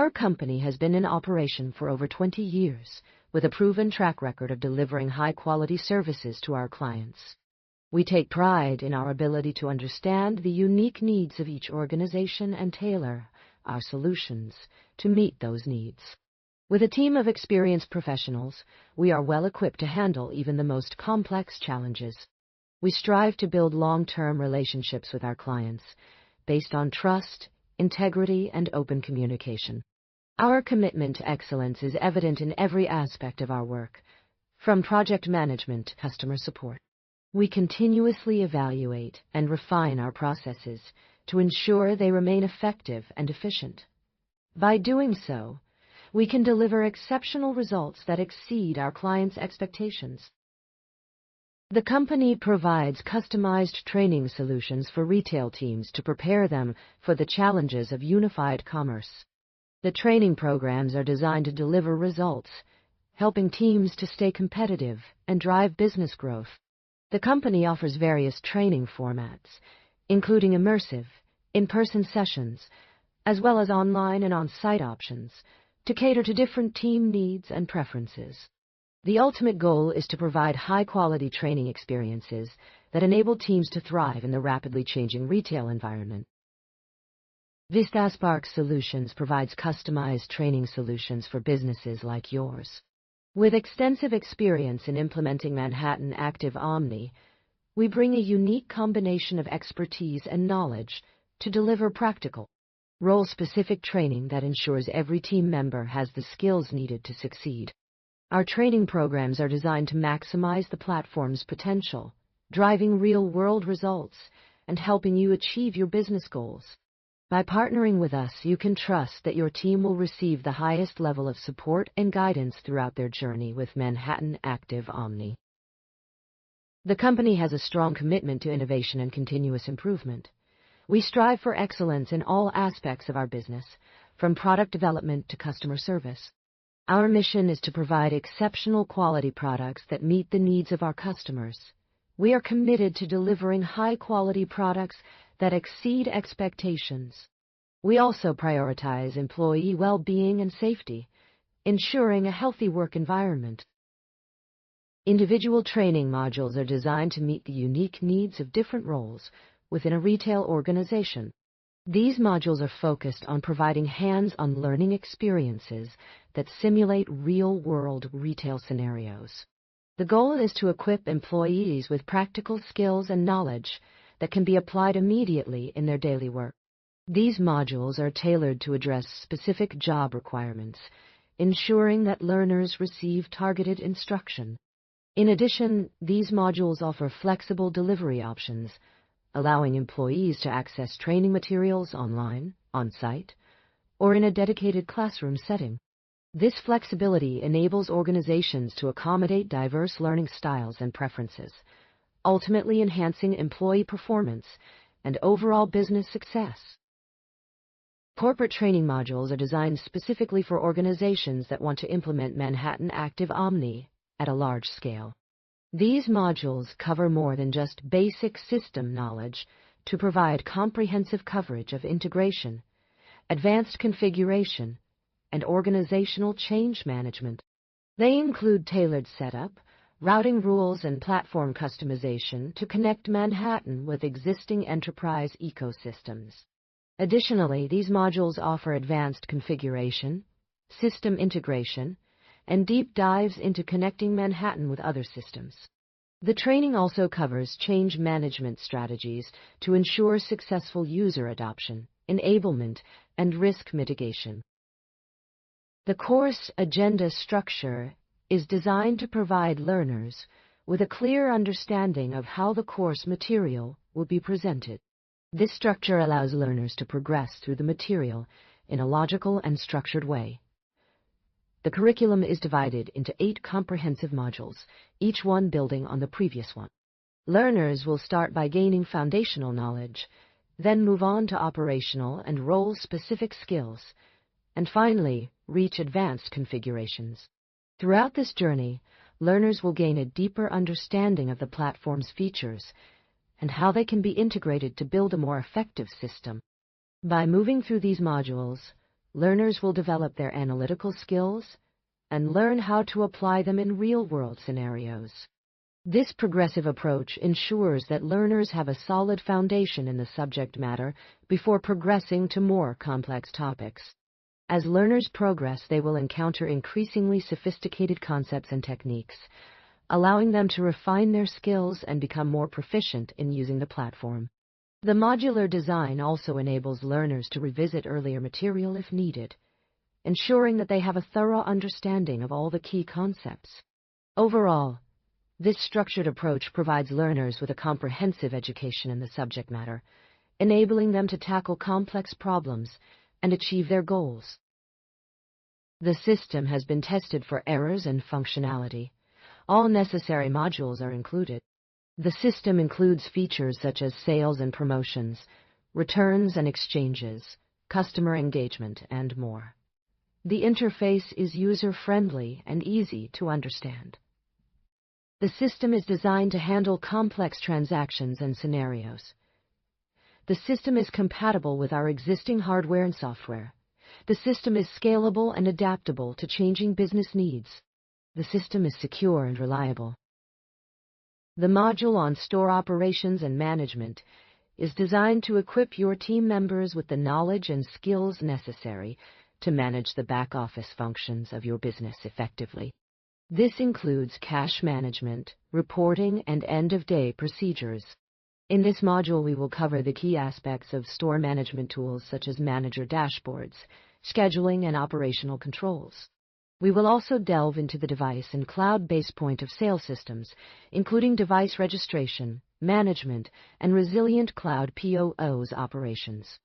Our company has been in operation for over 20 years, with a proven track record of delivering high-quality services to our clients. We take pride in our ability to understand the unique needs of each organization and tailor our solutions to meet those needs. With a team of experienced professionals, we are well equipped to handle even the most complex challenges. We strive to build long-term relationships with our clients, based on trust, integrity, and open communication. Our commitment to excellence is evident in every aspect of our work, from project management to customer support. We continuously evaluate and refine our processes to ensure they remain effective and efficient. By doing so, we can deliver exceptional results that exceed our clients' expectations. The company provides customized training solutions for retail teams to prepare them for the challenges of unified commerce. The training programs are designed to deliver results, helping teams to stay competitive and drive business growth. The company offers various training formats, including immersive, in-person sessions, as well as online and on-site options, to cater to different team needs and preferences. The ultimate goal is to provide high-quality training experiences that enable teams to thrive in the rapidly changing retail environment. Vistasparks Solutions provides customized training solutions for businesses like yours. With extensive experience in implementing Manhattan Active Omni, we bring a unique combination of expertise and knowledge to deliver practical, role-specific training that ensures every team member has the skills needed to succeed. Our training programs are designed to maximize the platform's potential, driving real-world results and helping you achieve your business goals. By partnering with us, you can trust that your team will receive the highest level of support and guidance throughout their journey with Manhattan Active Omni. The company has a strong commitment to innovation and continuous improvement. We strive for excellence in all aspects of our business, from product development to customer service. Our mission is to provide exceptional quality products that meet the needs of our customers. We are committed to delivering high-quality products that exceed expectations. We also prioritize employee well-being and safety, ensuring a healthy work environment. Individual training modules are designed to meet the unique needs of different roles within a retail organization. These modules are focused on providing hands-on learning experiences that simulate real-world retail scenarios. The goal is to equip employees with practical skills and knowledge that can be applied immediately in their daily work. These modules are tailored to address specific job requirements, ensuring that learners receive targeted instruction. In addition, these modules offer flexible delivery options, allowing employees to access training materials online, on-site, or in a dedicated classroom setting. This flexibility enables organizations to accommodate diverse learning styles and preferences, ultimately enhancing employee performance and overall business success. Corporate training modules are designed specifically for organizations that want to implement Manhattan Active Omni at a large scale. These modules cover more than just basic system knowledge to provide comprehensive coverage of integration, advanced configuration, and organizational change management. They include tailored setup, routing rules, and platform customization to connect Manhattan with existing enterprise ecosystems. Additionally, these modules offer advanced configuration, system integration, and deep dives into connecting Manhattan with other systems. The training also covers change management strategies to ensure successful user adoption, enablement, and risk mitigation. The course agenda structure is designed to provide learners with a clear understanding of how the course material will be presented. This structure allows learners to progress through the material in a logical and structured way. The curriculum is divided into 8 comprehensive modules, each one building on the previous one. Learners will start by gaining foundational knowledge, then move on to operational and role-specific skills, and finally reach advanced configurations. Throughout this journey, learners will gain a deeper understanding of the platform's features and how they can be integrated to build a more effective system. By moving through these modules, learners will develop their analytical skills and learn how to apply them in real-world scenarios. This progressive approach ensures that learners have a solid foundation in the subject matter before progressing to more complex topics. As learners progress, they will encounter increasingly sophisticated concepts and techniques, allowing them to refine their skills and become more proficient in using the platform. The modular design also enables learners to revisit earlier material if needed, ensuring that they have a thorough understanding of all the key concepts. Overall, this structured approach provides learners with a comprehensive education in the subject matter, enabling them to tackle complex problems and achieve their goals. The system has been tested for errors and functionality. All necessary modules are included. The system includes features such as sales and promotions, returns and exchanges, customer engagement, and more. The interface is user-friendly and easy to understand. The system is designed to handle complex transactions and scenarios. The system is compatible with our existing hardware and software. The system is scalable and adaptable to changing business needs. The system is secure and reliable. The module on store operations and management is designed to equip your team members with the knowledge and skills necessary to manage the back-office functions of your business effectively. This includes cash management, reporting, and end-of-day procedures. In this module, we will cover the key aspects of store management tools such as manager dashboards, scheduling, and operational controls. We will also delve into the device and cloud-based point-of-sale systems, including device registration, management, and resilient cloud POS operations.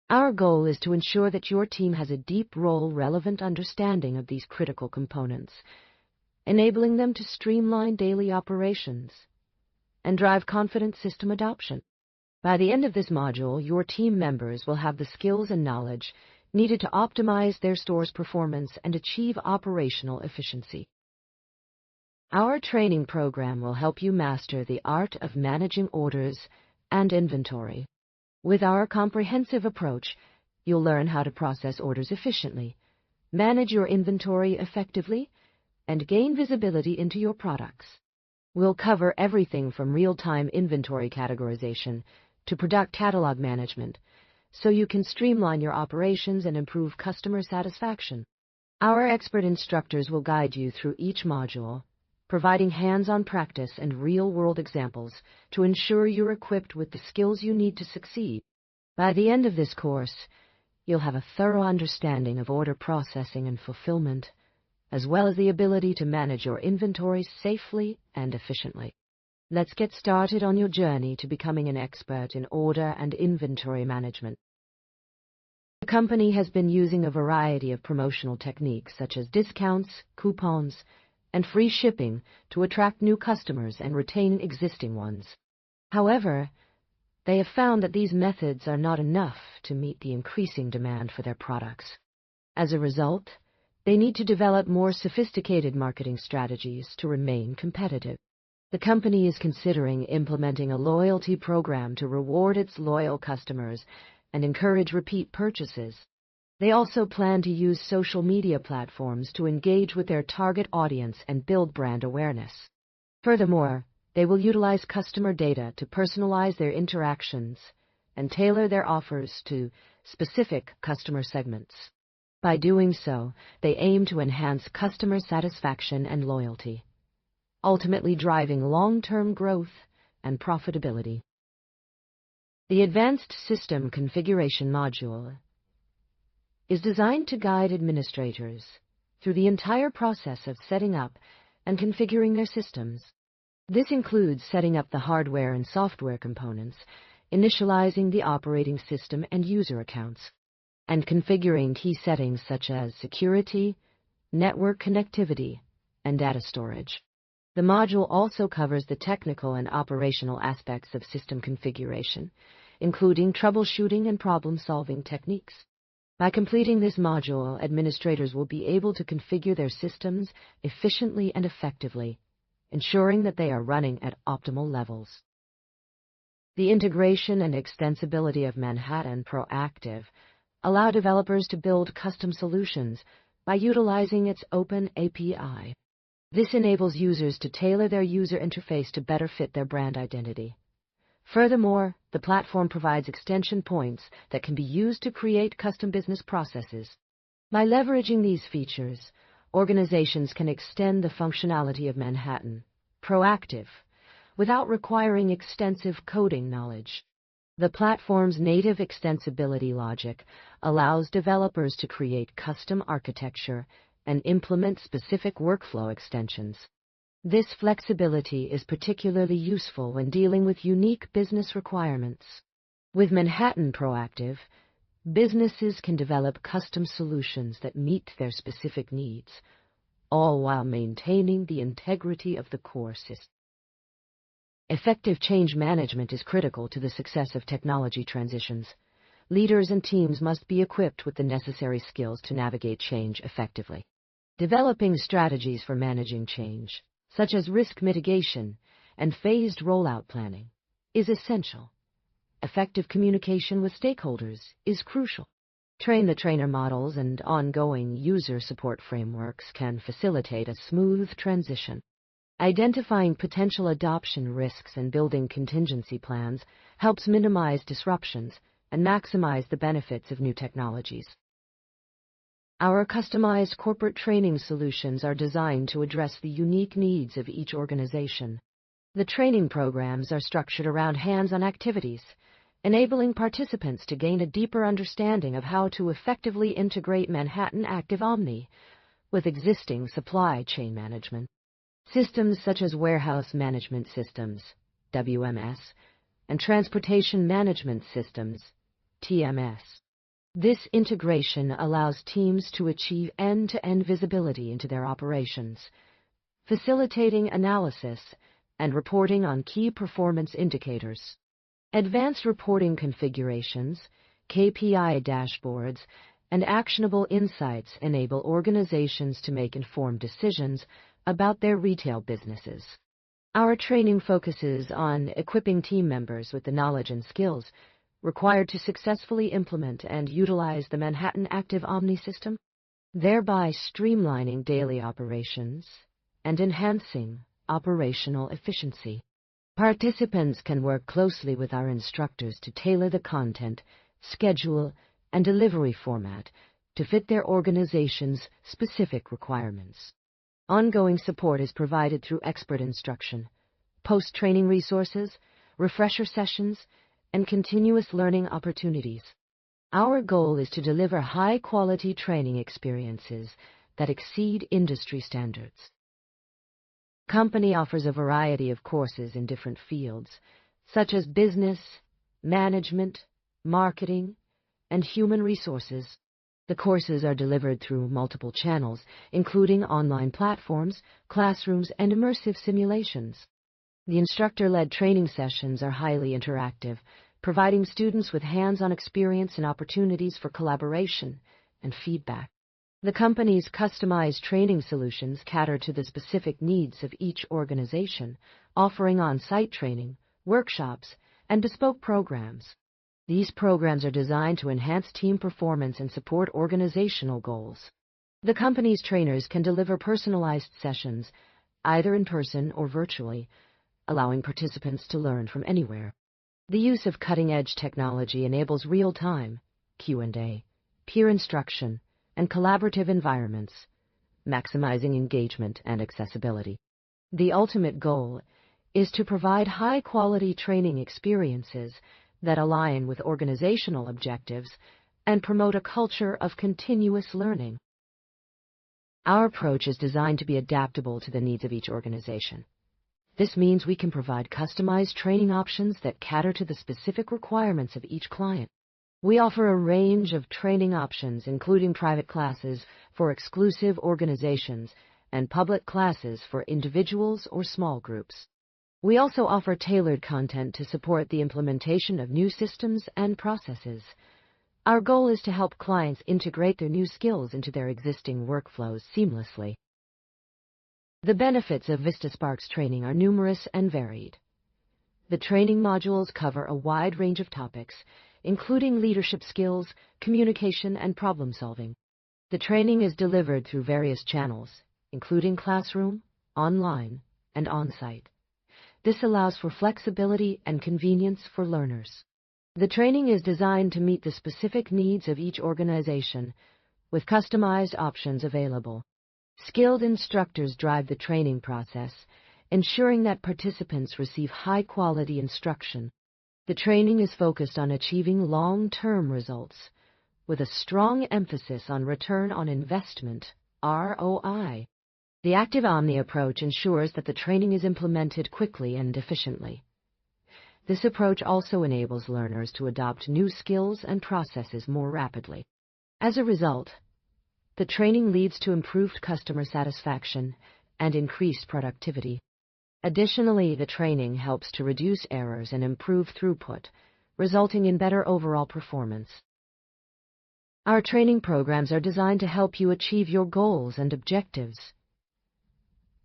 Our goal is to ensure that your team has a deep role-relevant understanding of these critical components, enabling them to streamline daily operations and drive confident system adoption. By the end of this module, your team members will have the skills and knowledge needed to optimize their store's performance and achieve operational efficiency. Our training program will help you master the art of managing orders and inventory. With our comprehensive approach, you'll learn how to process orders efficiently, manage your inventory effectively, and gain visibility into your products. We'll cover everything from real-time inventory categorization to product catalog management, so you can streamline your operations and improve customer satisfaction. Our expert instructors will guide you through each module, providing hands-on practice and real-world examples to ensure you're equipped with the skills you need to succeed. By the end of this course, you'll have a thorough understanding of order processing and fulfillment, as well as the ability to manage your inventory safely and efficiently. Let's get started on your journey to becoming an expert in order and inventory management. The company has been using a variety of promotional techniques such as discounts, coupons, and free shipping to attract new customers and retain existing ones. However, they have found that these methods are not enough to meet the increasing demand for their products. As a result, they need to develop more sophisticated marketing strategies to remain competitive. The company is considering implementing a loyalty program to reward its loyal customers and encourage repeat purchases. They also plan to use social media platforms to engage with their target audience and build brand awareness. Furthermore, they will utilize customer data to personalize their interactions and tailor their offers to specific customer segments. By doing so, they aim to enhance customer satisfaction and loyalty, ultimately driving long-term growth and profitability. The Advanced System Configuration module is designed to guide administrators through the entire process of setting up and configuring their systems. This includes setting up the hardware and software components, initializing the operating system and user accounts, and configuring key settings such as security, network connectivity, and data storage. The module also covers the technical and operational aspects of system configuration, including troubleshooting and problem-solving techniques. By completing this module, administrators will be able to configure their systems efficiently and effectively, ensuring that they are running at optimal levels. The integration and extensibility of Manhattan Proactive allow developers to build custom solutions by utilizing its open API. This enables users to tailor their user interface to better fit their brand identity. Furthermore, the platform provides extension points that can be used to create custom business processes. By leveraging these features, organizations can extend the functionality of Manhattan, proactive, without requiring extensive coding knowledge. The platform's native extensibility logic allows developers to create custom architecture and implement specific workflow extensions. This flexibility is particularly useful when dealing with unique business requirements. With Manhattan Proactive, businesses can develop custom solutions that meet their specific needs, all while maintaining the integrity of the core system. Effective change management is critical to the success of technology transitions. Leaders and teams must be equipped with the necessary skills to navigate change effectively. Developing strategies for managing change, such as risk mitigation and phased rollout planning, is essential. Effective communication with stakeholders is crucial. Train-the-trainer models and ongoing user support frameworks can facilitate a smooth transition. Identifying potential adoption risks and building contingency plans helps minimize disruptions and maximize the benefits of new technologies. Our customized corporate training solutions are designed to address the unique needs of each organization. The training programs are structured around hands-on activities, enabling participants to gain a deeper understanding of how to effectively integrate Manhattan Active Omni with existing supply chain management. Systems such as warehouse management systems, WMS, and transportation management systems, TMS. This integration allows teams to achieve end-to-end visibility into their operations, facilitating analysis and reporting on key performance indicators. Advanced reporting configurations, KPI dashboards, and actionable insights enable organizations to make informed decisions about their retail businesses. Our training focuses on equipping team members with the knowledge and skills required to successfully implement and utilize the Manhattan Active Omni system, thereby streamlining daily operations and enhancing operational efficiency. Participants can work closely with our instructors to tailor the content, schedule, and delivery format to fit their organization's specific requirements. Ongoing support is provided through expert instruction, post-training resources, refresher sessions, and continuous learning opportunities. Our goal is to deliver high-quality training experiences that exceed industry standards. The company offers a variety of courses in different fields, such as business, management, marketing, and human resources. The courses are delivered through multiple channels, including online platforms, classrooms, and immersive simulations. The instructor-led training sessions are highly interactive, providing students with hands-on experience and opportunities for collaboration and feedback. The company's customized training solutions cater to the specific needs of each organization, offering on-site training, workshops, and bespoke programs. These programs are designed to enhance team performance and support organizational goals. The company's trainers can deliver personalized sessions, either in person or virtually, allowing participants to learn from anywhere. The use of cutting-edge technology enables real-time Q&A, peer instruction, and collaborative environments, maximizing engagement and accessibility. The ultimate goal is to provide high-quality training experiences that align with organizational objectives and promote a culture of continuous learning. Our approach is designed to be adaptable to the needs of each organization. This means we can provide customized training options that cater to the specific requirements of each client. We offer a range of training options, including private classes for exclusive organizations and public classes for individuals or small groups. We also offer tailored content to support the implementation of new systems and processes. Our goal is to help clients integrate their new skills into their existing workflows seamlessly. The benefits of Vistasparks training are numerous and varied. The training modules cover a wide range of topics, including leadership skills, communication, and problem-solving. The training is delivered through various channels, including classroom, online, and on-site. This allows for flexibility and convenience for learners. The training is designed to meet the specific needs of each organization, with customized options available. Skilled instructors drive the training process, ensuring that participants receive high-quality instruction. The training is focused on achieving long-term results, with a strong emphasis on return on investment, ROI. The active Omni approach ensures that the training is implemented quickly and efficiently. This approach also enables learners to adopt new skills and processes more rapidly. As a result, the training leads to improved customer satisfaction and increased productivity. Additionally, the training helps to reduce errors and improve throughput, resulting in better overall performance. Our training programs are designed to help you achieve your goals and objectives.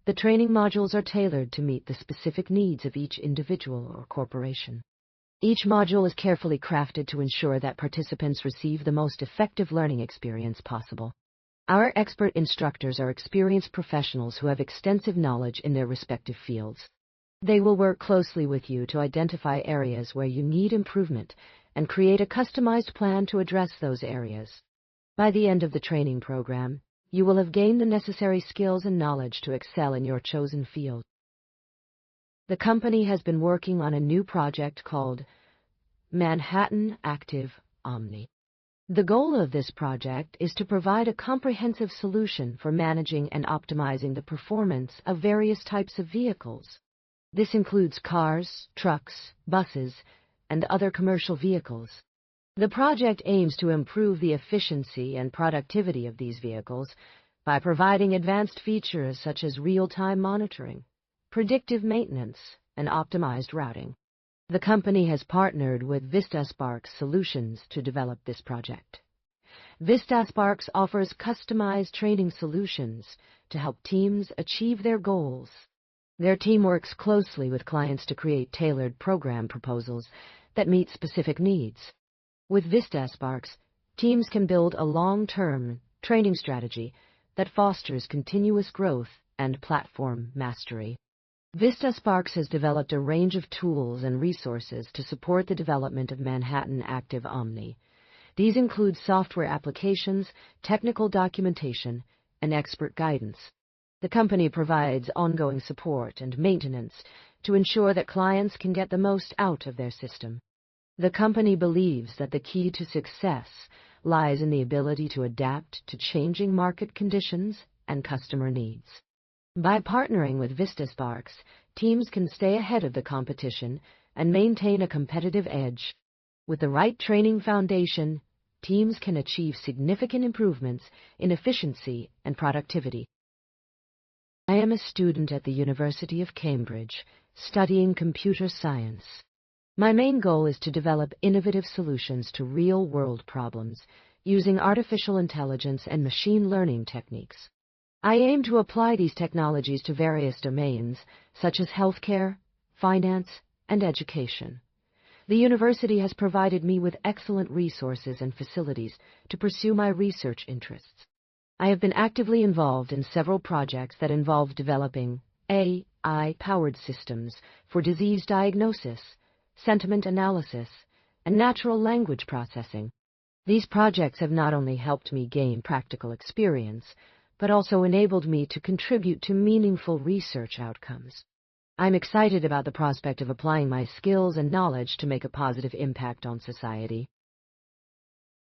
The training modules are tailored to meet the specific needs of each individual or corporation. Each module is carefully crafted to ensure that participants receive the most effective learning experience possible. Our expert instructors are experienced professionals who have extensive knowledge in their respective fields. They will work closely with you to identify areas where you need improvement and create a customized plan to address those areas. By the end of the training program, you will have gained the necessary skills and knowledge to excel in your chosen field. The company has been working on a new project called Manhattan Active Omni. The goal of this project is to provide a comprehensive solution for managing and optimizing the performance of various types of vehicles. This includes cars, trucks, buses, and other commercial vehicles. The project aims to improve the efficiency and productivity of these vehicles by providing advanced features such as real-time monitoring, predictive maintenance, and optimized routing. The company has partnered with Vistasparks Solutions to develop this project. Vistasparks offers customized training solutions to help teams achieve their goals. Their team works closely with clients to create tailored program proposals that meet specific needs. With Vistasparks, teams can build a long-term training strategy that fosters continuous growth and platform mastery. Vistasparks has developed a range of tools and resources to support the development of Manhattan Active Omni. These include software applications, technical documentation, and expert guidance. The company provides ongoing support and maintenance to ensure that clients can get the most out of their system. The company believes that the key to success lies in the ability to adapt to changing market conditions and customer needs. By partnering with Vistasparks, teams can stay ahead of the competition and maintain a competitive edge. With the right training foundation, teams can achieve significant improvements in efficiency and productivity. I am a student at the University of Cambridge, studying computer science. My main goal is to develop innovative solutions to real-world problems using artificial intelligence and machine learning techniques. I aim to apply these technologies to various domains, such as healthcare, finance, and education. The university has provided me with excellent resources and facilities to pursue my research interests. I have been actively involved in several projects that involve developing AI-powered systems for disease diagnosis, sentiment analysis, and natural language processing. These projects have not only helped me gain practical experience, but also enabled me to contribute to meaningful research outcomes. I'm excited about the prospect of applying my skills and knowledge to make a positive impact on society.